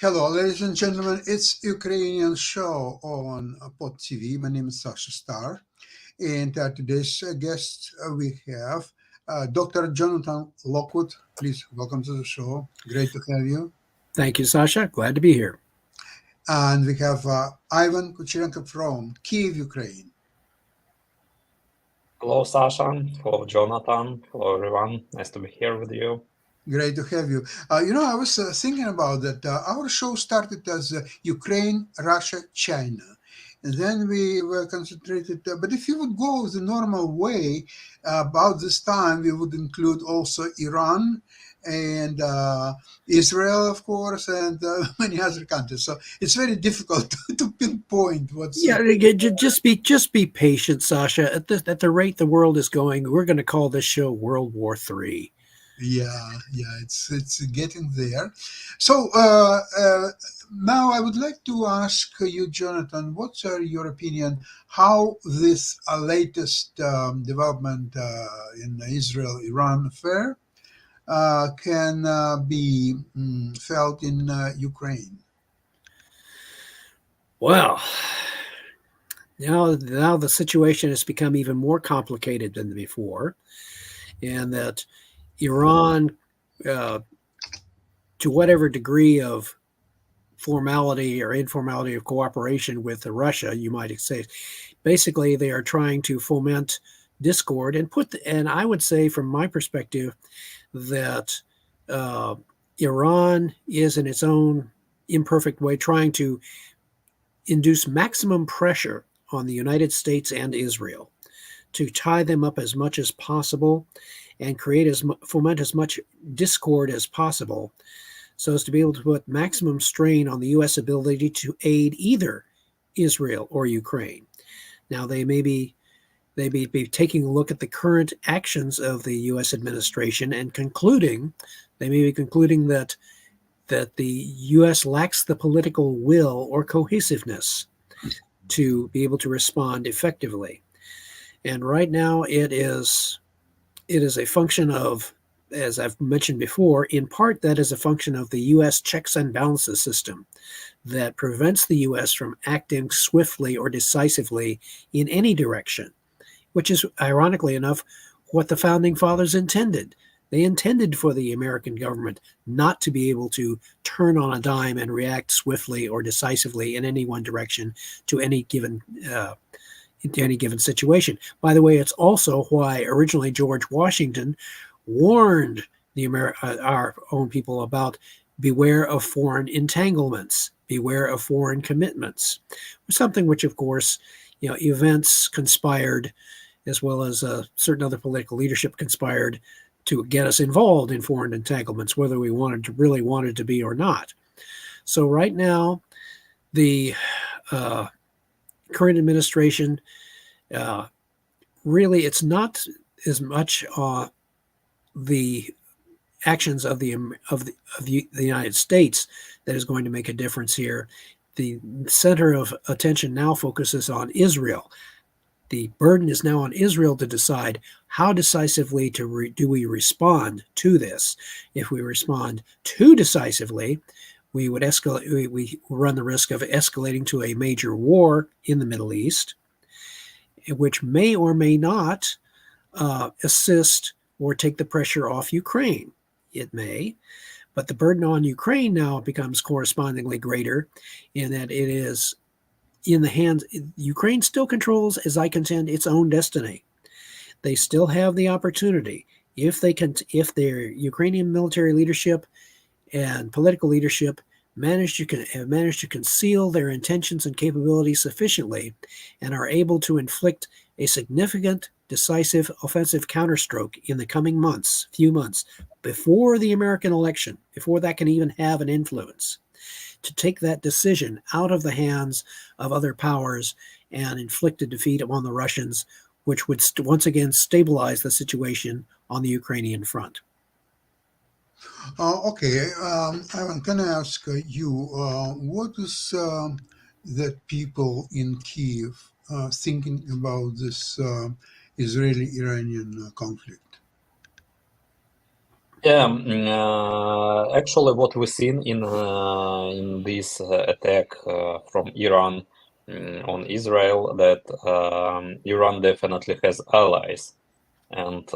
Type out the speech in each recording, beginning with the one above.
Hello, ladies and gentlemen. It's Ukrainian show on Pod TV. My name is Sasha Star, and today's guest we have Dr. Jonathan Lockwood. Please welcome to the show. Great to have you. Thank you, Sasha. Glad to be here. And we have Ivan Kucherenko from Kiev, Ukraine. Hello, Sasha. Hello, Jonathan. Hello, everyone. Nice to be here with you. Great to have you. I was thinking about that. Our show started as Ukraine, Russia, China. And then we were concentrated. But if you would go the normal way, about this time, we would include also Iran and Israel, of course, and many other countries. So it's very difficult to pinpoint what's. Just be patient, Sasha. At the rate the world is going, we're going to call this show World War III. Yeah, it's getting there. So now I would like to ask you, Jonathan, what's your opinion? How this latest development in Israel-Iran affair can be felt in Ukraine? Well, now the situation has become even more complicated than before, and that Iran, to whatever degree of formality or informality of cooperation with Russia, you might say, basically they are trying to foment discord and I would say, from my perspective, that Iran is in its own imperfect way trying to induce maximum pressure on the United States and Israel to tie them up as much as possible and foment as much discord as possible, so as to be able to put maximum strain on the U.S. ability to aid either Israel or Ukraine. Now, they may be taking a look at the current actions of the U.S. administration and they may be concluding that the U.S. lacks the political will or cohesiveness to be able to respond effectively. And right now, it is a function of, as I've mentioned before, in part that is a function of the U.S. checks and balances system that prevents the U.S. from acting swiftly or decisively in any direction, which is, ironically enough, what the founding fathers intended. They intended for the American government not to be able to turn on a dime and react swiftly or decisively in any one direction to any given situation. By the way, it's also why originally George Washington warned our own people about beware of foreign entanglements, beware of foreign commitments, something which, of course, events conspired, as well as certain other political leadership conspired to get us involved in foreign entanglements, whether we really wanted to be or not. So right now, the current administration, really, it's not as much the actions of the United States that is going to make a difference here. The center of attention now focuses on Israel. The burden is now on Israel to decide how decisively do we respond to this. If we respond too decisively, we would escalate. We run the risk of escalating to a major war in the Middle East, which may or may not assist or take the pressure off Ukraine. It may, but the burden on Ukraine now becomes correspondingly greater in that it is in the hands. Ukraine still controls, as I contend, its own destiny. They still have the opportunity, if their Ukrainian military leadership and political leadership have managed to conceal their intentions and capabilities sufficiently, and are able to inflict a significant, decisive, offensive counterstroke in the coming few months, before the American election, before that can even have an influence, to take that decision out of the hands of other powers and inflict a defeat upon the Russians, which would once again stabilize the situation on the Ukrainian front. Okay, Ivan, can I ask you, what is that people in Kiev thinking about this Israeli-Iranian conflict? Yeah, actually, what we've seen in this attack from Iran on Israel, that Iran definitely has allies, and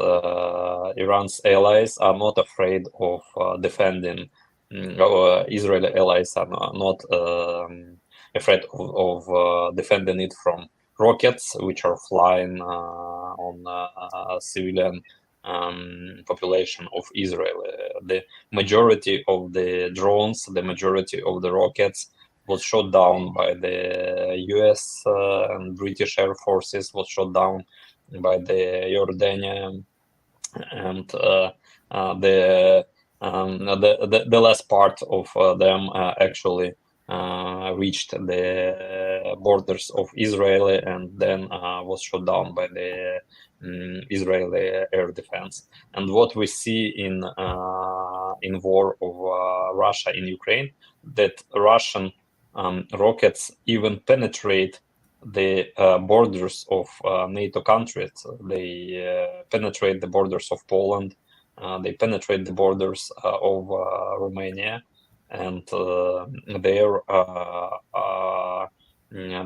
Iran's allies are not afraid of defending. Israeli allies are not afraid of defending it from rockets, which are flying on civilian population of Israel. The majority of the drones, the majority of the rockets was shot down by the US and British Air Forces, was shot down by the Jordanian, and the last part of them actually reached the borders of Israel and then was shot down by the Israeli air defense. And what we see in war of Russia in Ukraine, that Russian rockets even penetrate the borders of NATO countries. They penetrate the borders of Poland. They penetrate the borders of Romania, and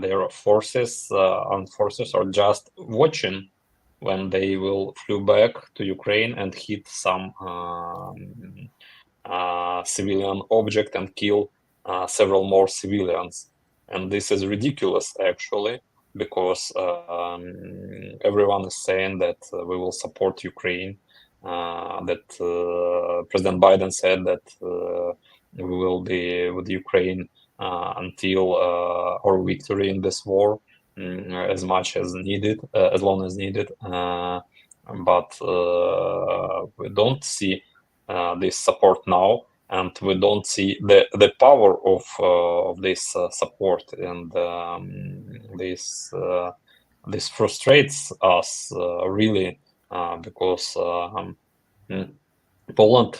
their forces, armed forces, are just watching when they will flew back to Ukraine and hit some civilian object and kill several more civilians. And this is ridiculous, actually, because everyone is saying that we will support Ukraine, that President Biden said that we will be with Ukraine until our victory in this war, as much as needed, as long as needed. But we don't see this support now, and we don't see the power of this support, and this frustrates us really, because Poland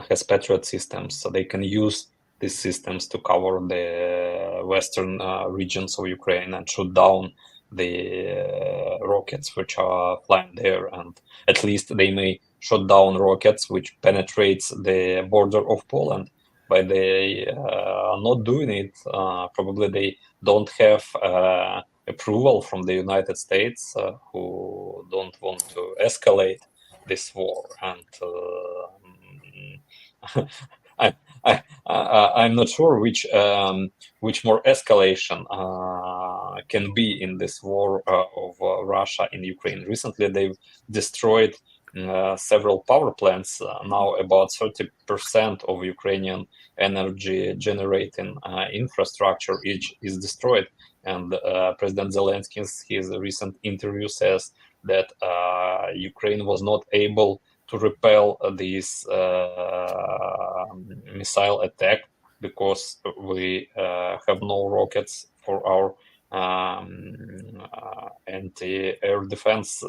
has Patriot systems, so they can use these systems to cover the western regions of Ukraine and shoot down the rockets which are flying there, and at least they may shot down rockets which penetrates the border of Poland. But they are not doing it. Probably they don't have approval from the United States, who don't want to escalate this war. And I'm not sure which more escalation can be in this war of Russia in Ukraine. Recently, they've destroyed several power plants. Now about 30% of Ukrainian energy generating infrastructure is destroyed. And President Zelensky, in his recent interview, says that Ukraine was not able to repel this missile attack because we have no rockets for our anti-air defense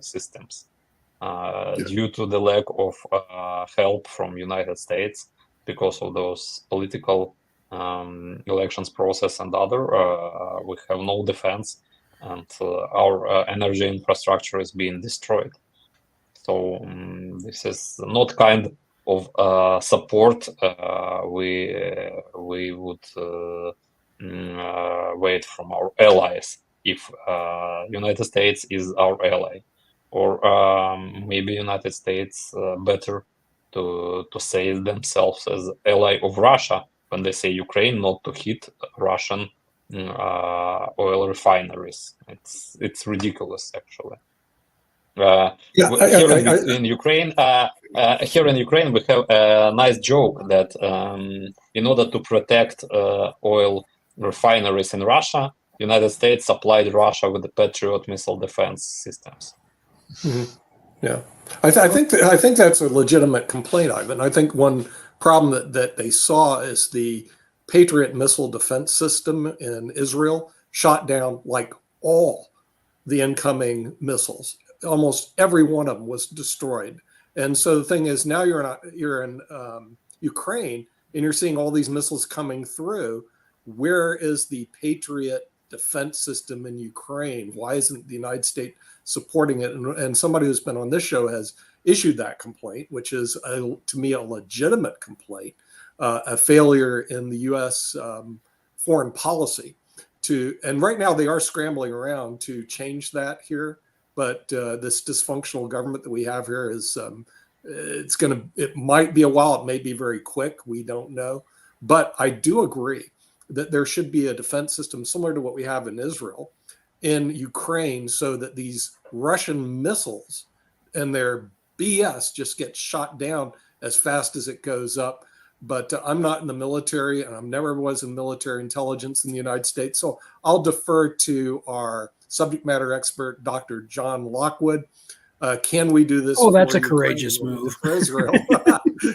systems, due to the lack of help from United States because of those political elections process and other. We have no defense, and our energy infrastructure is being destroyed. So this is not kind of support we would wait from our allies if United States is our ally, or maybe United States better to say themselves as ally of Russia when they say Ukraine, not to hit Russian oil refineries. It's ridiculous, actually. In Ukraine, we have a nice joke that in order to protect oil refineries in Russia, United States supplied Russia with the Patriot missile defense systems. Mm-hmm. Yeah, I think that's a legitimate complaint, Ivan. I think one problem that they saw is the Patriot missile defense system in Israel shot down like all the incoming missiles. Almost every one of them was destroyed. And so the thing is, now you're in Ukraine, and you're seeing all these missiles coming through. Where is the Patriot defense system in Ukraine. Why isn't the United States supporting it? And somebody who's been on this show has issued that complaint, which is, to me, a legitimate complaint, a failure in the U.S. Foreign policy. And right now they are scrambling around to change that here. But this dysfunctional government that we have here is, it might be a while. It may be very quick. We don't know. But I do agree that there should be a defense system similar to what we have in Israel, in Ukraine, so that these Russian missiles and their BS just get shot down as fast as it goes up. But I'm not in the military, and I never was in military intelligence in the United States. So I'll defer to our subject matter expert, Dr. John Lockwood. Can we do this? Oh, that's a Ukraine courageous move. for Israel?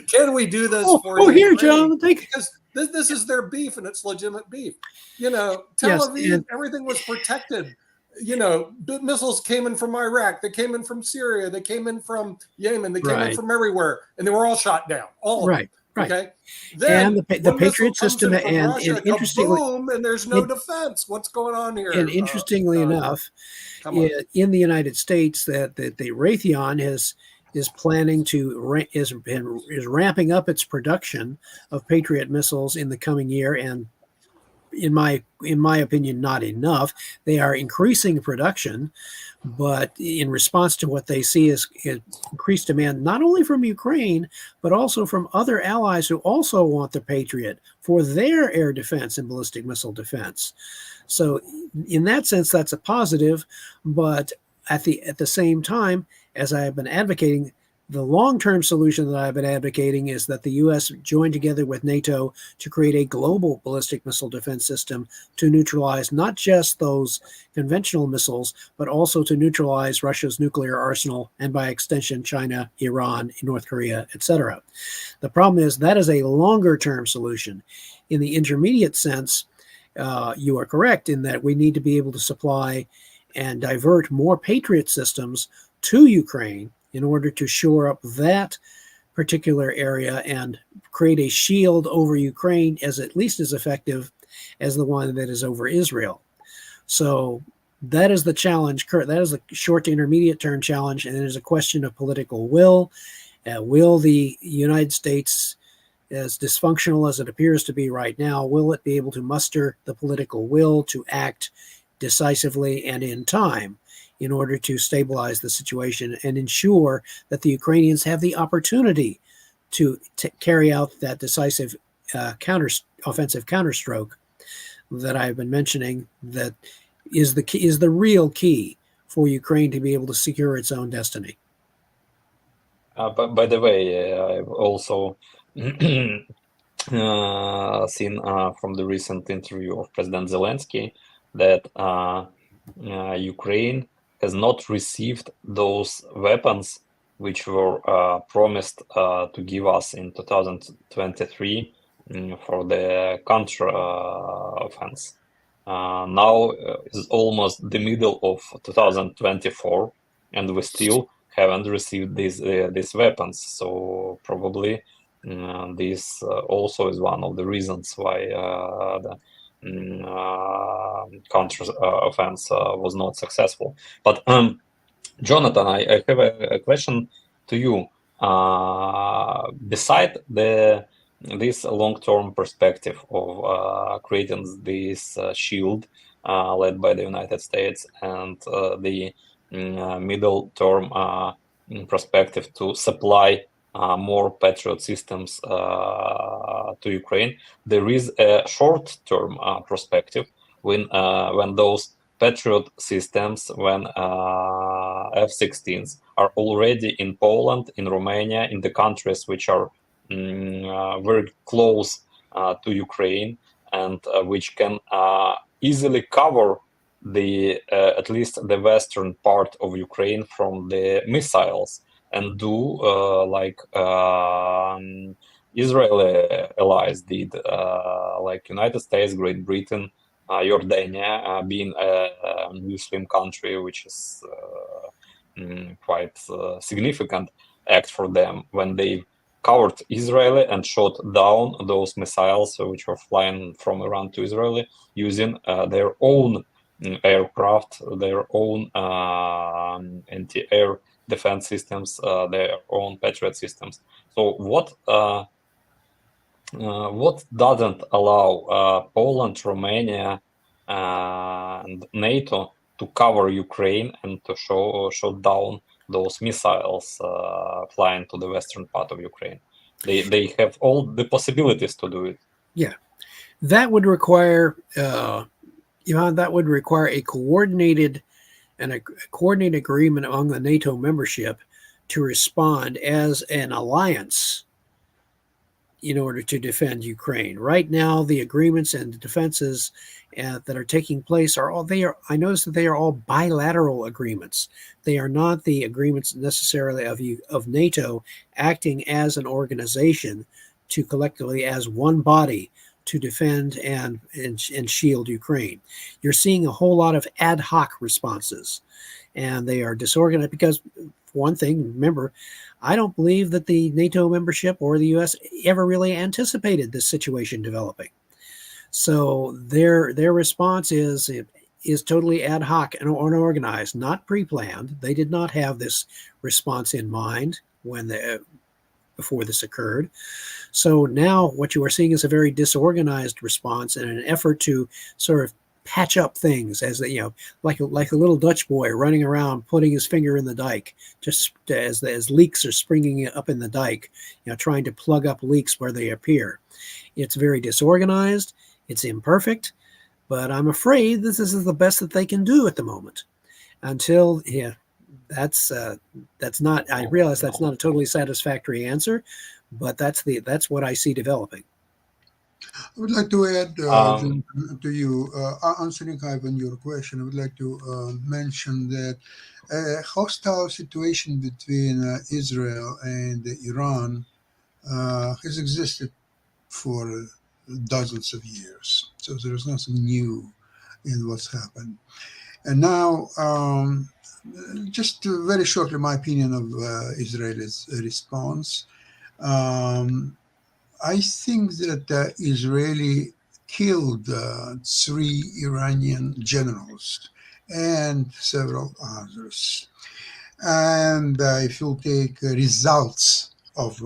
Can we do this for here, Ukraine? John. Because this is their beef, and it's legitimate beef. Tel Aviv, everything was protected. Missiles came in from Iraq. They came in from Syria. They came in from Yemen. They came in from everywhere, and they were all shot down. All of them. Right. Okay. Then and the Patriot system, and interestingly, kaboom, and there's no defense. What's going on here? And interestingly enough, in the United States, that the Raytheon is planning to is ramping up its production of Patriot missiles in the coming year, and in my opinion, not enough. They are increasing production, but in response to what they see as increased demand, not only from Ukraine, but also from other allies who also want the Patriot for their air defense and ballistic missile defense. So in that sense, that's a positive. But at the same time, as I have been advocating, the long-term solution that I've been advocating is that the U.S. join together with NATO to create a global ballistic missile defense system to neutralize not just those conventional missiles, but also to neutralize Russia's nuclear arsenal and, by extension, China, Iran, North Korea, etc. The problem is that is a longer-term solution. In the intermediate sense, you are correct in that we need to be able to supply and divert more Patriot systems to Ukraine in order to shore up that particular area and create a shield over Ukraine as at least as effective as the one that is over Israel. So that is the challenge. That is the short to intermediate term challenge, and it is a question of political will. Will the United States, as dysfunctional as it appears to be right now, will it be able to muster the political will to act decisively and in time in order to stabilize the situation and ensure that the Ukrainians have the opportunity to carry out that decisive offensive counterstroke that I've been mentioning, that is the real key for Ukraine to be able to secure its own destiny. But by the way, I've also seen from the recent interview of President Zelensky that Ukraine has not received those weapons which were promised to give us in 2023 for the counter offense. Now is almost the middle of 2024, and we still haven't received these weapons. So probably this also is one of the reasons why the counter offense was not successful. But Jonathan, I have a question to you. Beside this long-term perspective of creating this shield led by the United States and the middle-term perspective to supply more Patriot systems to Ukraine, there is a short-term perspective when those Patriot systems, when F-16s are already in Poland, in Romania, in the countries which are very close to Ukraine, and which can easily cover at least the western part of Ukraine from the missiles, and do like Israeli allies did, like United States, Great Britain, Jordania, being a Muslim country, which is quite significant act for them when they covered Israel and shot down those missiles which were flying from Iran to Israel using their own aircraft, their own anti-air defense systems, their own Patriot systems. So what doesn't allow Poland, Romania, and NATO to cover Ukraine and to shoot down those missiles flying to the western part of Ukraine? They have all the possibilities to do it. Yeah, that would require that would require a coordinated agreement among the NATO membership to respond as an alliance in order to defend Ukraine. Right now, the agreements and the defenses that are taking place I notice that they are all bilateral agreements. They are not the agreements necessarily of NATO acting as an organization to collectively as one body to defend and shield Ukraine. You're seeing a whole lot of ad hoc responses, and they are disorganized because, for one thing, remember, I don't believe that the NATO membership or the U.S. ever really anticipated this situation developing. So their response is totally ad hoc and unorganized, not pre-planned. They did not have this response in mind before this occurred. So now what you are seeing is a very disorganized response in an effort to sort of patch up things, as like a little Dutch boy running around putting his finger in the dike, just as leaks are springing up in the dike, trying to plug up leaks where they appear. It's very disorganized. It's imperfect, but I'm afraid this is the best that they can do at the moment. Until that's not. I realize that's not a totally satisfactory answer, but that's what I see developing. I would like to add to you, answering Ivan your question. I would like to mention that a hostile situation between Israel and Iran has existed for dozens of years. So there is nothing new in what's happened. And now, just very shortly, my opinion of Israel's response. I think that Israeli killed 3 Iranian generals and several others. And if you take results of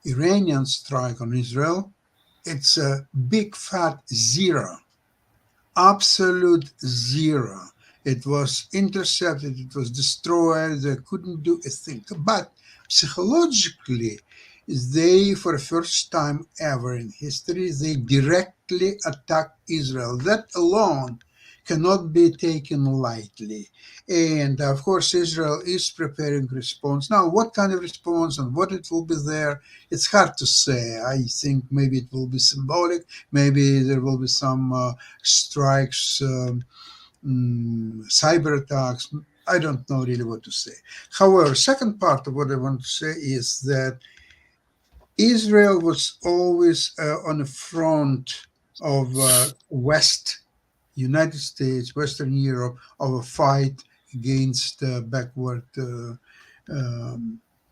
Iranian strike on Israel, it's a big fat 0, absolute 0. It was intercepted, it was destroyed, they couldn't do a thing. But psychologically, they, for the first time ever in history, they directly attacked Israel. That alone cannot be taken lightly. And of course, Israel is preparing response. Now, what kind of response and what it will be there, it's hard to say. I think maybe it will be symbolic. Maybe there will be some strikes, cyber attacks. I don't know really what to say. However, second part of what I want to say is that Israel was always on the front of West, United States, Western Europe, of a fight against backward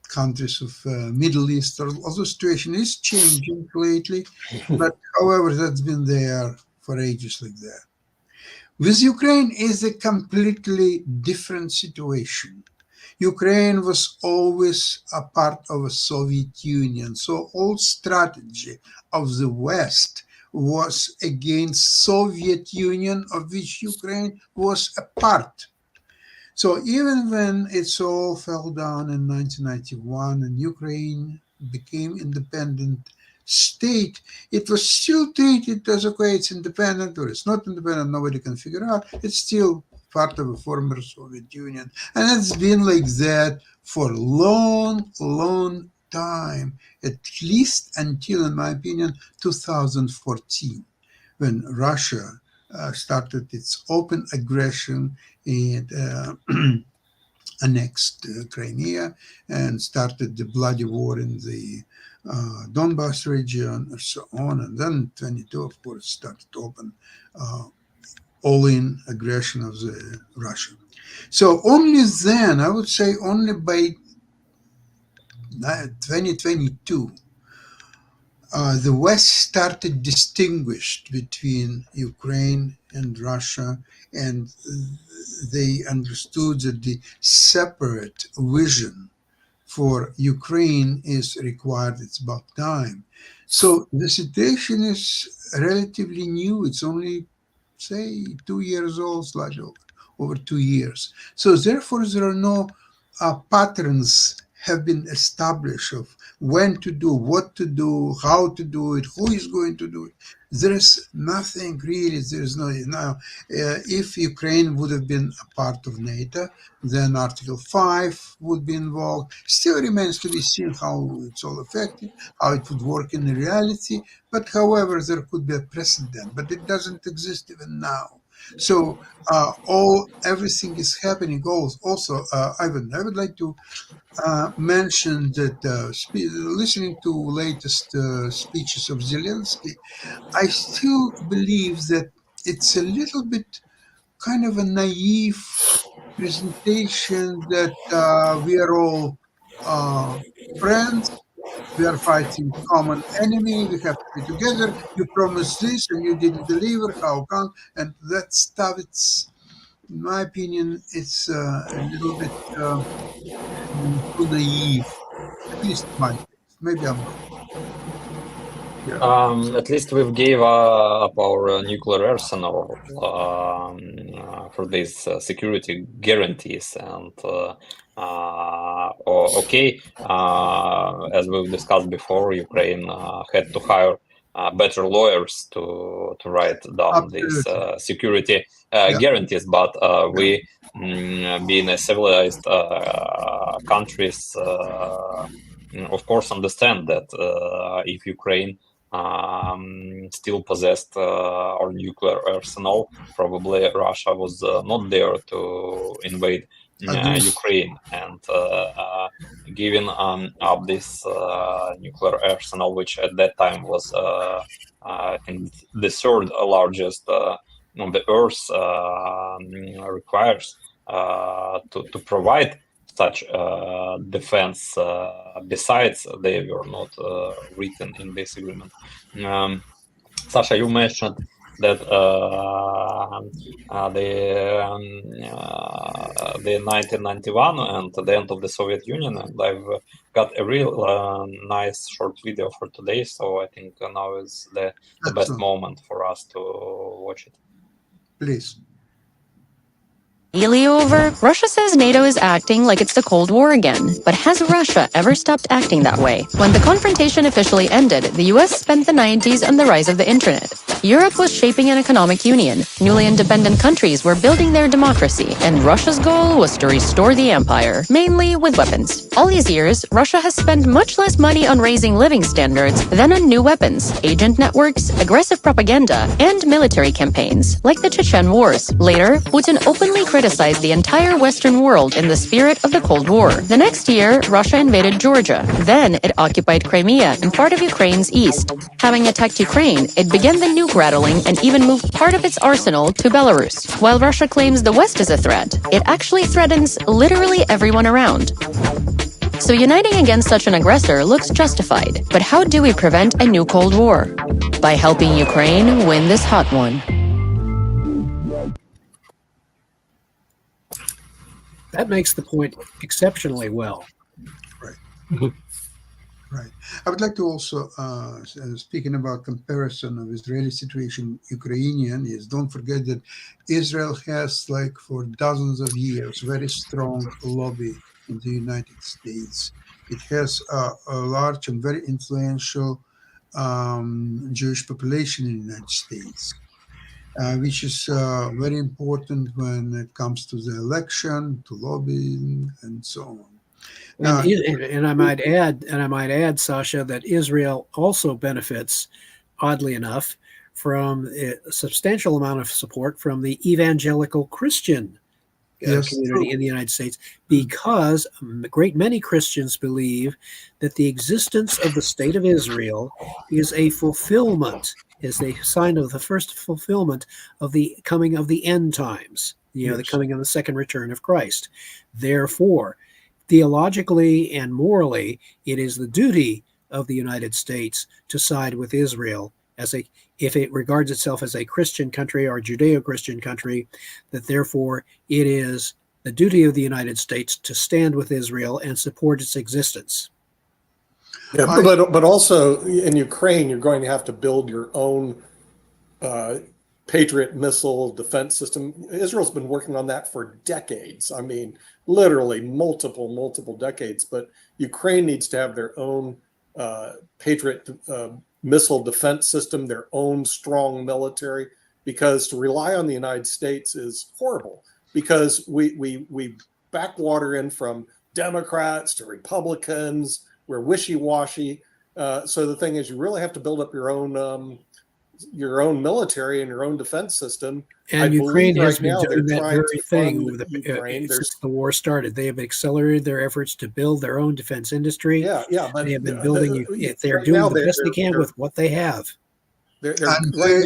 countries of Middle East. Although the situation is changing lately, but however, that's been there for ages like that. With Ukraine is a completely different situation. Ukraine was always a part of the Soviet Union, so all strategy of the West was against Soviet Union, of which Ukraine was a part. So even when it all fell down in 1991 and Ukraine became independent state, it was still treated as, okay, it's independent or it's not independent, nobody can figure out. It's still part of a former Soviet Union. And it's been like that for a long, long time, at least until, in my opinion, 2014, when Russia started its open aggression and annexed Crimea and started the bloody war in the Donbass region and so on. And then 22, of course, started open all-in aggression of the Russia. So only then, I would say only by 2022, the West started distinguished between Ukraine and Russia, and they understood that the separate vision for Ukraine is required. It's about time. So the situation is relatively new. It's only, say, 2 years old, slightly over 2 years. So therefore, there are no patterns have been established of when to do, what to do, how to do it, who is going to do it. There is nothing really. There is no now. If Ukraine would have been a part of NATO, then Article 5 would be involved. Still remains to be seen how it's all affected, how it would work in reality. But however, there could be a precedent, but it doesn't exist even now. So everything is happening. Also, Ivan, I would like to mention that listening to latest speeches of Zelensky, I still believe that it's a little bit kind of a naive presentation that we are all friends. We are fighting common enemy. We have to be together. You promised this and you didn't deliver. How come? And that stuff, it's, in my opinion, it's a little bit too naive. At least my case. Maybe I'm wrong. At least we've gave up our nuclear arsenal for these security guarantees, and okay, as we've discussed before, Ukraine had to hire better lawyers to write down these security guarantees, but we, being a civilized countries, of course understand that if Ukraine still possessed our nuclear arsenal, probably Russia was not there to invade Ukraine, and giving up this nuclear arsenal, which at that time was I think the third largest on the earth, requires to provide such defense. Besides, they were not written in this agreement. Sasha, you mentioned that the 1991 and the end of the Soviet Union, and I've got a real nice short video for today, so I think now is the best moment for us to watch it. Please. Really over? Russia says NATO is acting like it's the Cold War again. But has Russia ever stopped acting that way? When the confrontation officially ended, the US spent the 90s on the rise of the internet. Europe was shaping an economic union. Newly independent countries were building their democracy, and Russia's goal was to restore the empire, mainly with weapons. All these years, Russia has spent much less money on raising living standards than on new weapons, agent networks, aggressive propaganda, and military campaigns, like the Chechen Wars. Later, Putin openly criticized the entire Western world in the spirit of the Cold War. The next year, Russia invaded Georgia. Then it occupied Crimea and part of Ukraine's east. Having attacked Ukraine, it began the nuke rattling and even moved part of its arsenal to Belarus. While Russia claims the West is a threat, it actually threatens literally everyone around. So uniting against such an aggressor looks justified. But how do we prevent a new Cold War? By helping Ukraine win this hot one. That makes the point exceptionally well. Right. Right. I would like to also, speaking about comparison of Israeli situation, Ukrainian, is don't forget that Israel has, like for dozens of years, very strong lobby in the United States. It has a large and very influential Jewish population in the United States. Which is very important when it comes to the election, to lobbying, and so on. And I might add, Sasha, that Israel also benefits, oddly enough, from a substantial amount of support from the evangelical Christian community in the United States, because a great many Christians believe that the existence of the state of Israel is a fulfillment, is a sign of the first fulfillment of the coming of the end times, the coming of the second return of Christ. Therefore, theologically and morally, it is the duty of the United States to side with Israel if it regards itself as a Christian country or Judeo-Christian country, that therefore it is the duty of the United States to stand with Israel and support its existence. Yeah, but also in Ukraine, you're going to have to build your own Patriot missile defense system. Israel's been working on that for decades. I mean, literally multiple decades. But Ukraine needs to have their own Patriot missile defense system, their own strong military, because to rely on the United States is horrible. Because we backwater in from Democrats to Republicans. We're wishy-washy. So the thing is, you really have to build up your own military and your own defense system. And Ukraine has been doing that very thing since the war started. They have accelerated their efforts to build their own defense industry. Yeah. They have been building. They're doing the best they can with what they have. Right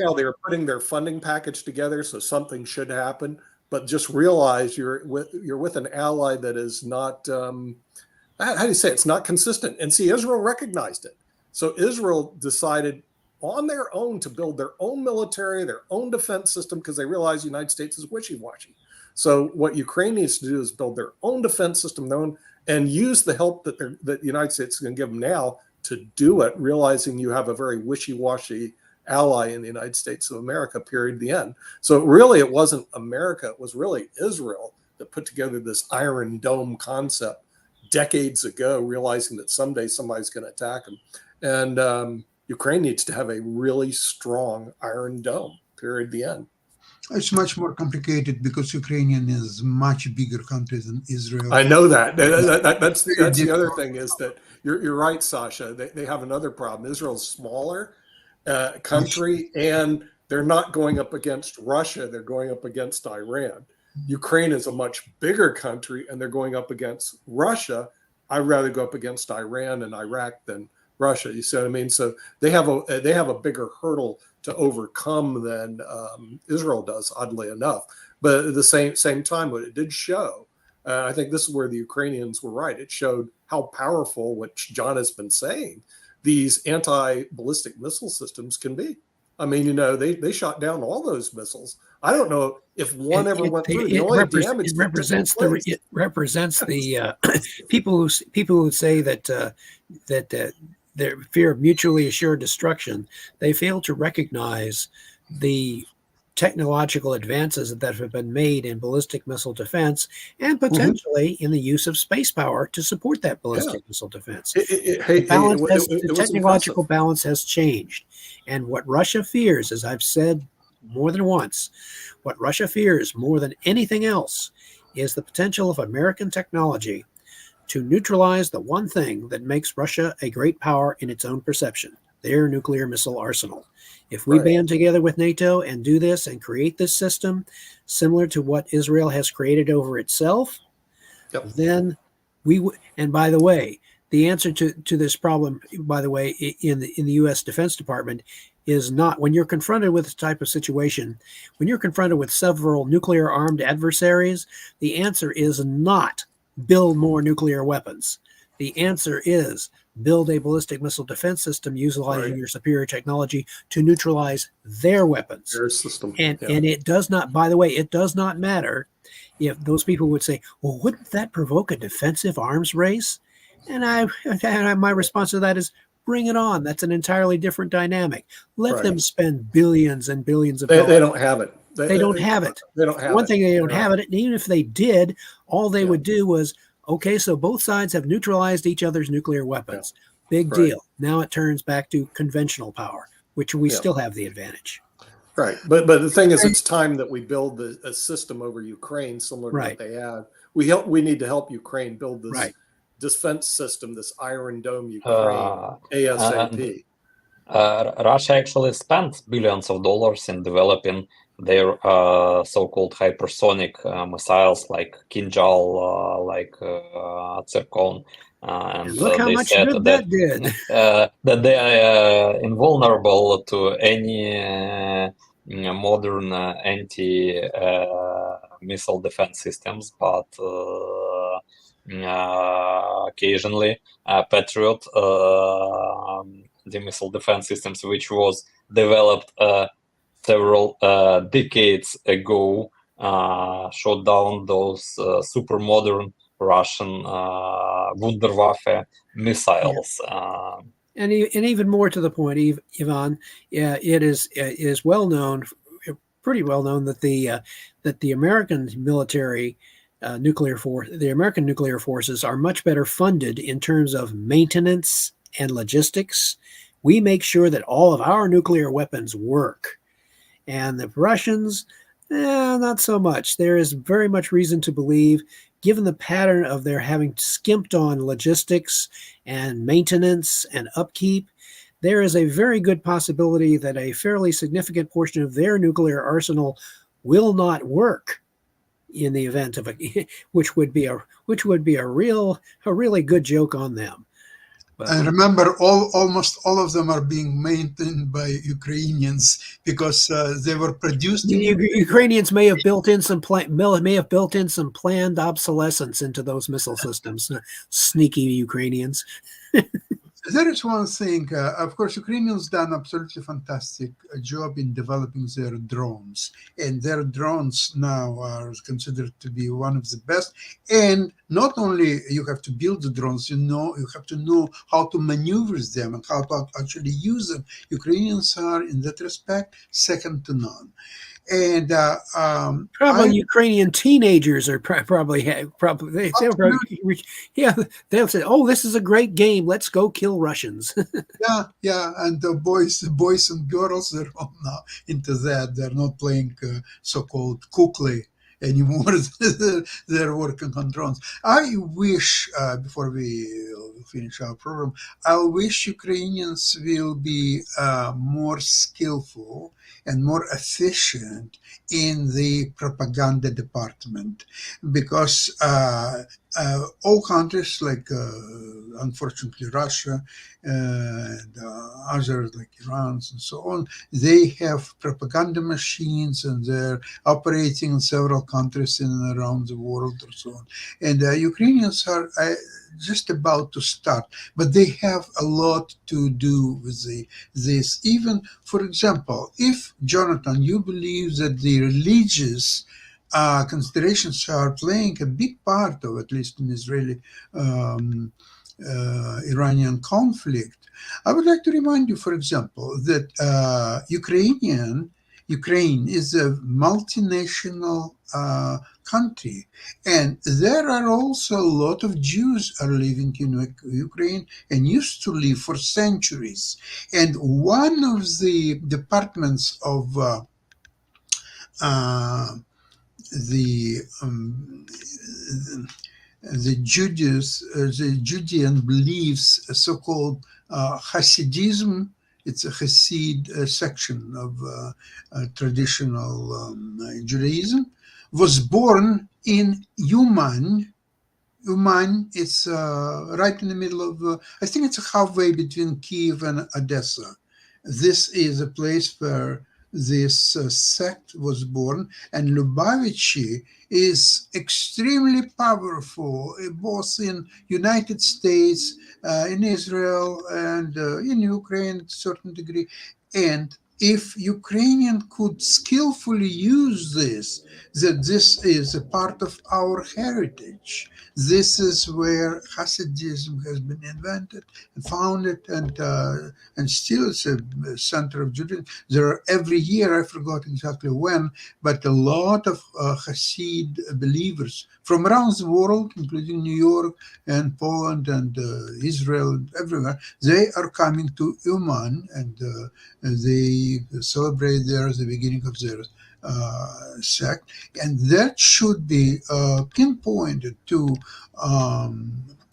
now, they're putting their funding package together, so something should happen. But just realize you're with an ally that is not. How do you say it? It's not consistent? And see, Israel recognized it. So Israel decided on their own to build their own military, their own defense system, because they realize the United States is wishy-washy. So what Ukraine needs to do is build their own defense system, and use the help that the United States is going to give them now to do it, realizing you have a very wishy-washy ally in the United States of America, period, the end. So really, it wasn't America. It was really Israel that put together this Iron Dome concept decades ago, realizing that someday somebody's going to attack them. And Ukraine needs to have a really strong Iron Dome, period, the end. It's much more complicated because Ukrainian is a much bigger country than Israel. I know that. That's the other thing is that you're right, Sasha. They have another problem. Israel's smaller country, and they're not going up against Russia. They're going up against Iran. Ukraine is a much bigger country, and they're going up against Russia. I'd rather go up against Iran and Iraq than Russia. You see what I mean? So they have a bigger hurdle to overcome than Israel does, oddly enough. But at the same time, what it did show, I think this is where the Ukrainians were right. It showed how powerful, which John has been saying, these anti-ballistic missile systems can be. I mean, they shot down all those missiles. I don't know if one ever went through. It represents the people who say that their fear of mutually assured destruction. They fail to recognize the technological advances that have been made in ballistic missile defense and potentially in the use of space power to support that ballistic missile defense. The technological balance has changed. And what Russia fears, as I've said more than once, what Russia fears more than anything else is the potential of American technology to neutralize the one thing that makes Russia a great power in its own perception, their nuclear missile arsenal. If we band together with NATO and do this and create this system similar to what Israel has created over itself, then we would. And by the way, the answer to this problem, by the way, in the U.S. Defense Department is not, when you're confronted with this type of situation, when you're confronted with several nuclear armed adversaries, the answer is not build more nuclear weapons. The answer is build a ballistic missile defense system utilizing your superior technology to neutralize their weapons. Their system. And it does not, by the way, it does not matter if those people would say, well, wouldn't that provoke a defensive arms race? And my response to that is, bring it on. That's an entirely different dynamic. Let them spend billions and billions of dollars. They don't have it. They don't have it. They don't have One thing, they don't have it. And even if they did, all they would do was, okay, so both sides have neutralized each other's nuclear weapons. Big deal. Now it turns back to conventional power, which we still have the advantage. Right. But the thing is, it's time that we build a system over Ukraine similar to what they have. We need to help Ukraine build this defense system, this Iron Dome Ukraine ASAP. Russia actually spent billions of dollars in developing their so-called hypersonic missiles like Kinjal, like Zircon. And look how much good that did. That they are invulnerable to any modern anti-missile defense systems, but occasionally Patriot, the missile defense systems, which was developed several decades ago, shot down those super modern Russian Wunderwaffe missiles. And even more to the point, Ivan, it is well known, pretty well known, that the American military the American nuclear forces are much better funded in terms of maintenance and logistics. We make sure that all of our nuclear weapons work, and the Russians, not so much. There is very much reason to believe, given the pattern of their having skimped on logistics and maintenance and upkeep, there is a very good possibility that a fairly significant portion of their nuclear arsenal will not work in the event of which would be a really good joke on them. But, and remember, almost all of them are being maintained by Ukrainians because they were produced. Ukrainians may have built in some planned obsolescence into those missile systems. Sneaky Ukrainians. There is one thing, of course, Ukrainians done absolutely fantastic job in developing their drones, and their drones now are considered to be one of the best. And not only you have to build the drones, you have to know how to maneuver them and how to actually use them. Ukrainians are, in that respect, second to none. And Ukrainian teenagers are probably they'll say, "Oh, this is a great game. Let's go kill Russians." yeah, and the boys and girls are all now into that. They're not playing so-called kukli anymore. They're working on drones. I wish, before we finish our program, I wish Ukrainians will be more skillful and more efficient in the propaganda department, because all countries like, unfortunately, Russia and others like Iran and so on, they have propaganda machines, and they're operating in several countries in and around the world or so on. And Ukrainians are just about to start, but they have a lot to do with this. Even, for example, if, Jonathan, you believe that the religious considerations are playing a big part of, at least in Israeli Iranian conflict, I would like to remind you, for example, that Ukraine is a multinational country, and there are also a lot of Jews are living in Ukraine and used to live for centuries. And one of the departments of the Judean beliefs, so-called Hasidism. It's a Hasid section of traditional Judaism, was born in Uman. Uman is right in the middle of, I think it's halfway between Kiev and Odessa. This is a place where this sect was born, and Lubavitchi is extremely powerful, both in United States, in Israel, and in Ukraine to a certain degree. And if Ukrainian could skillfully use this, that this is a part of our heritage. This is where Hasidism has been invented and founded, and still it's a center of Judaism. There are every year, I forgot exactly when, but a lot of Hasid believers from around the world, including New York and Poland and Israel and everywhere, they are coming to Uman, and they celebrate there the beginning of their sect, and that should be pinpointed to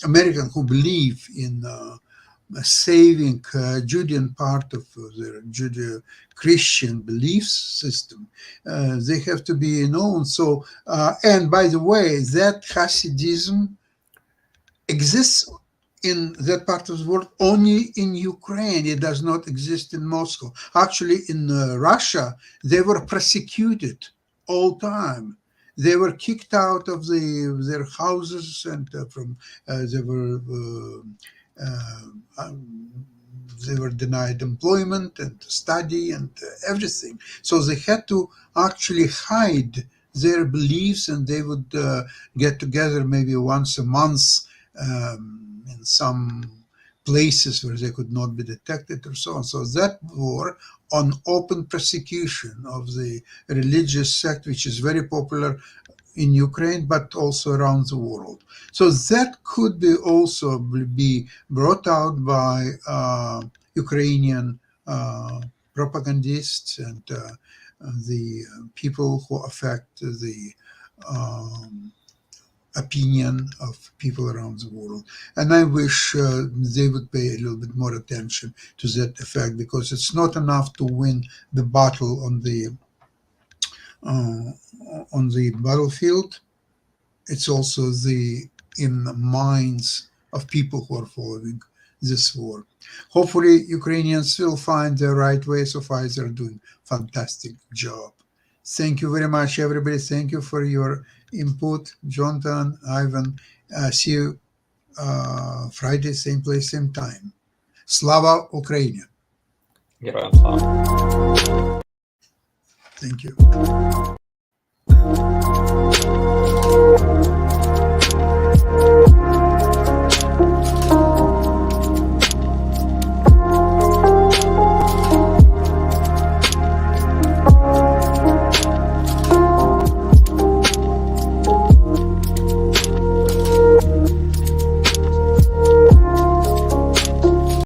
Americans who believe in saving Judean part of their Judeo-Christian belief system. They have to be known. So, and by the way, that Hasidism exists in that part of the world only in Ukraine. It does not exist in Moscow. Actually, in Russia, they were persecuted all time. they were kicked out of their houses, and they were denied employment and study and everything. So they had to actually hide their beliefs, and they would get together maybe once a month in some places where they could not be detected or so on. So that war on open persecution of the religious sect, which is very popular in Ukraine, but also around the world. So that could be also be brought out by Ukrainian propagandists and the people who affect the opinion of people around the world. And I wish they would pay a little bit more attention to that effect, because it's not enough to win the battle on the battlefield. It's also in the minds of people who are following this war. Hopefully, Ukrainians will find the right way. So far, they're doing fantastic job. Thank you very much, everybody. Thank you for your input, Jonathan, Ivan. See you Friday, same place, same time. Slava Ukraini. Героям слава. Thank you.